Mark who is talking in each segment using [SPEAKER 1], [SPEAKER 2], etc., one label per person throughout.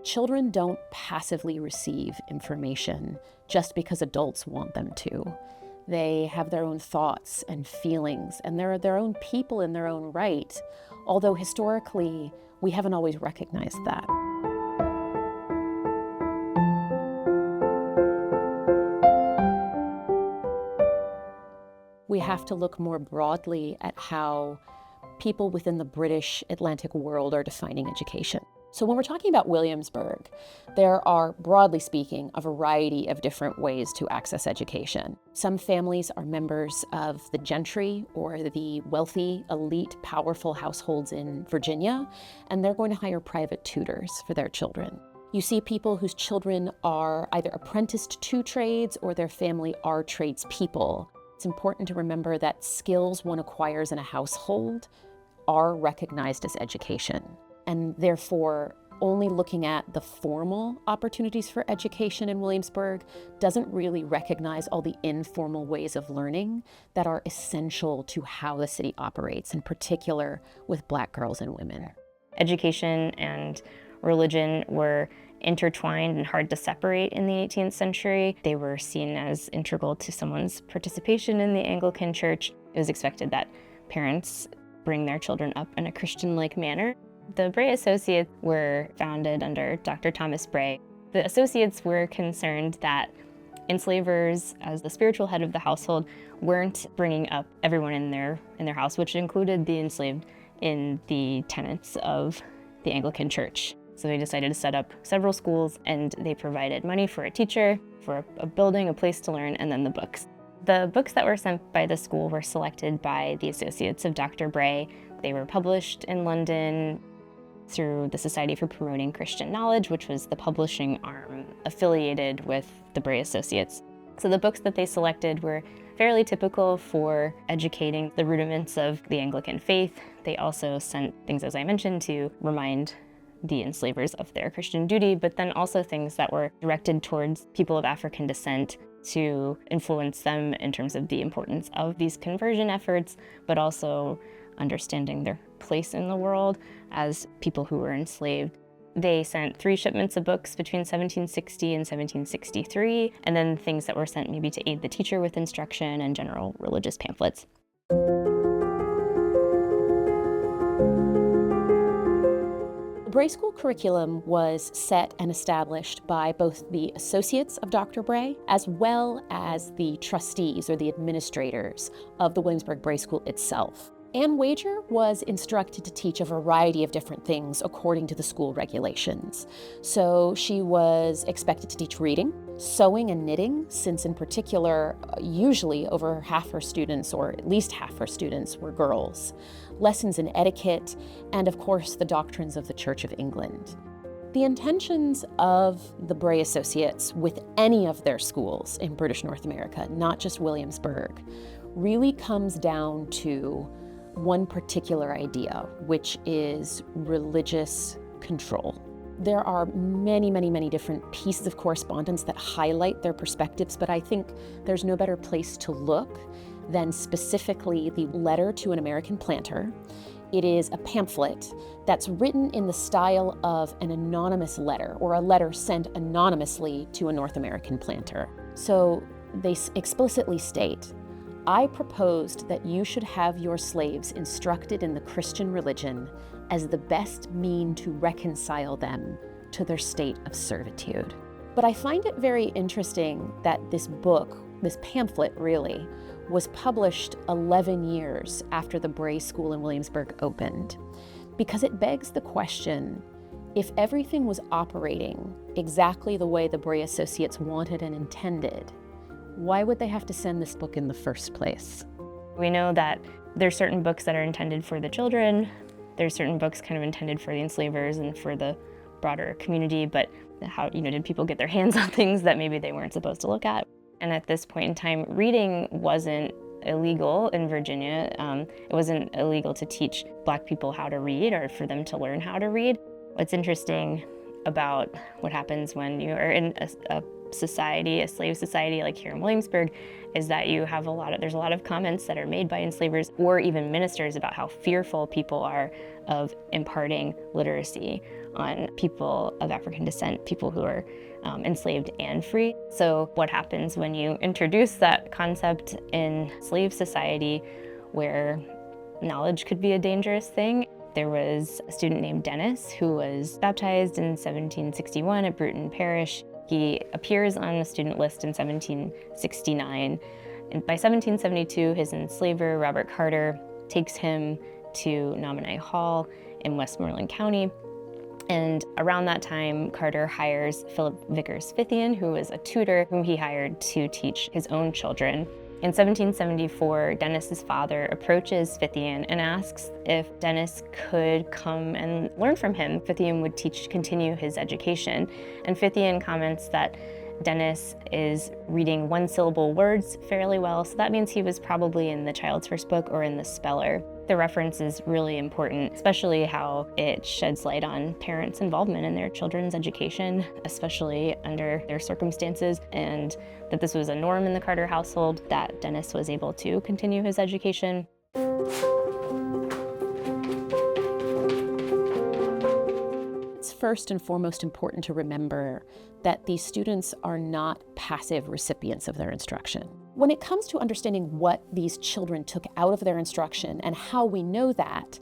[SPEAKER 1] children don't passively receive information just because adults want them to. They have their own thoughts and feelings, and they're their own people in their own right, although historically, we haven't always recognized that. We have to look more broadly at how people within the British Atlantic world are defining education. So when we're talking about Williamsburg, there are, broadly speaking, a variety of different ways to access education. Some families are members of the gentry or the wealthy, elite, powerful households in Virginia, and they're going to hire private tutors for their children. You see people whose children are either apprenticed to trades or their family are tradespeople. It's important to remember that skills one acquires in a household are recognized as education. And therefore, only looking at the formal opportunities for education in Williamsburg doesn't really recognize all the informal ways of learning that are essential to how the city operates, in particular with Black girls and women.
[SPEAKER 2] Education and religion were intertwined and hard to separate in the 18th century. They were seen as integral to someone's participation in the Anglican Church. It was expected that parents bring their children up in a Christian-like manner. The Bray Associates were founded under Dr. Thomas Bray. The Associates were concerned that enslavers, as the spiritual head of the household, weren't bringing up everyone in their house, which included the enslaved in the tenets of the Anglican Church. So they decided to set up several schools, and they provided money for a teacher, for a building, a place to learn, and then the books. The books that were sent by the school were selected by the Associates of Dr. Bray. They were published in London through the Society for Promoting Christian Knowledge, which was the publishing arm affiliated with the Bray Associates. So the books that they selected were fairly typical for educating the rudiments of the Anglican faith. They also sent things, as I mentioned, to remind the enslavers of their Christian duty, but then also things that were directed towards people of African descent to influence them in terms of the importance of these conversion efforts, but also understanding their place in the world as people who were enslaved. They sent 3 shipments of books between 1760 and 1763, and then things that were sent maybe to aid the teacher with instruction and general religious pamphlets.
[SPEAKER 1] The Bray School curriculum was set and established by both the associates of Dr. Bray as well as the trustees or the administrators of the Williamsburg Bray School itself. Ann Wager was instructed to teach a variety of different things according to the school regulations. So she was expected to teach reading, sewing and knitting, since in particular, usually over half her students, or at least half her students, were girls, lessons in etiquette, and of course the doctrines of the Church of England. The intentions of the Bray Associates with any of their schools in British North America, not just Williamsburg, really comes down to one particular idea, which is religious control. There are many, many, many different pieces of correspondence that highlight their perspectives, but I think there's no better place to look than specifically the letter to an American planter. It is a pamphlet that's written in the style of an anonymous letter, or a letter sent anonymously to a North American planter. So they explicitly state, "I proposed that you should have your slaves instructed in the Christian religion as the best mean to reconcile them to their state of servitude." But I find it very interesting that this book, this pamphlet really, was published 11 years after the Bray School in Williamsburg opened, because it begs the question, if everything was operating exactly the way the Bray Associates wanted and intended, why would they have to send this book in the first place?
[SPEAKER 2] We know that there's certain books that are intended for the children, there's certain books kind of intended for the enslavers and for the broader community, but how, did people get their hands on things that maybe they weren't supposed to look at? And at this point in time, reading wasn't illegal in Virginia. It wasn't illegal to teach Black people how to read or for them to learn how to read. What's interesting about what happens when you are in a society, a slave society like here in Williamsburg, is that you have there's a lot of comments that are made by enslavers or even ministers about how fearful people are of imparting literacy on people of African descent, people who are enslaved and free. So what happens when you introduce that concept in slave society where knowledge could be a dangerous thing? There was a student named Dennis who was baptized in 1761 at Bruton Parish. He appears on the student list in 1769. And by 1772, his enslaver, Robert Carter, takes him to Nominee Hall in Westmoreland County. And around that time, Carter hires Philip Vickers Fithian, who was a tutor whom he hired to teach his own children. In 1774, Dennis's father approaches Fithian and asks if Dennis could come and learn from him. Fithian would continue his education. And Fithian comments that Dennis is reading one-syllable words fairly well, so that means he was probably in the Child's First Book or in the Speller. The reference is really important, especially how it sheds light on parents' involvement in their children's education, especially under their circumstances, and that this was a norm in the Carter household, that Dennis was able to continue his education.
[SPEAKER 1] It's first and foremost important to remember that these students are not passive recipients of their instruction. When it comes to understanding what these children took out of their instruction and how we know that,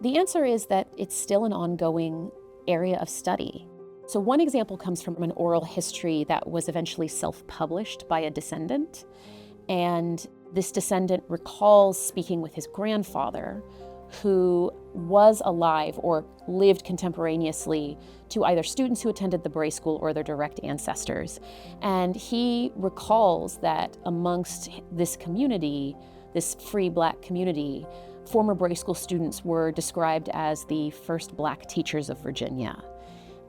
[SPEAKER 1] the answer is that it's still an ongoing area of study. So one example comes from an oral history that was eventually self-published by a descendant. And this descendant recalls speaking with his grandfather, who was alive or lived contemporaneously to either students who attended the Bray School or their direct ancestors. And he recalls that amongst this community, this free Black community, former Bray School students were described as the first Black teachers of Virginia.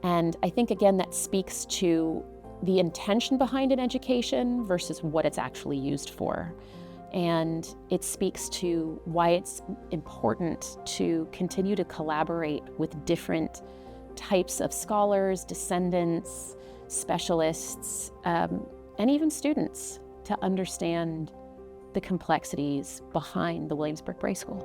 [SPEAKER 1] And I think, again, that speaks to the intention behind an education versus what it's actually used for. And it speaks to why it's important to continue to collaborate with different types of scholars, descendants, specialists, and even students to understand the complexities behind the Williamsburg Bray School.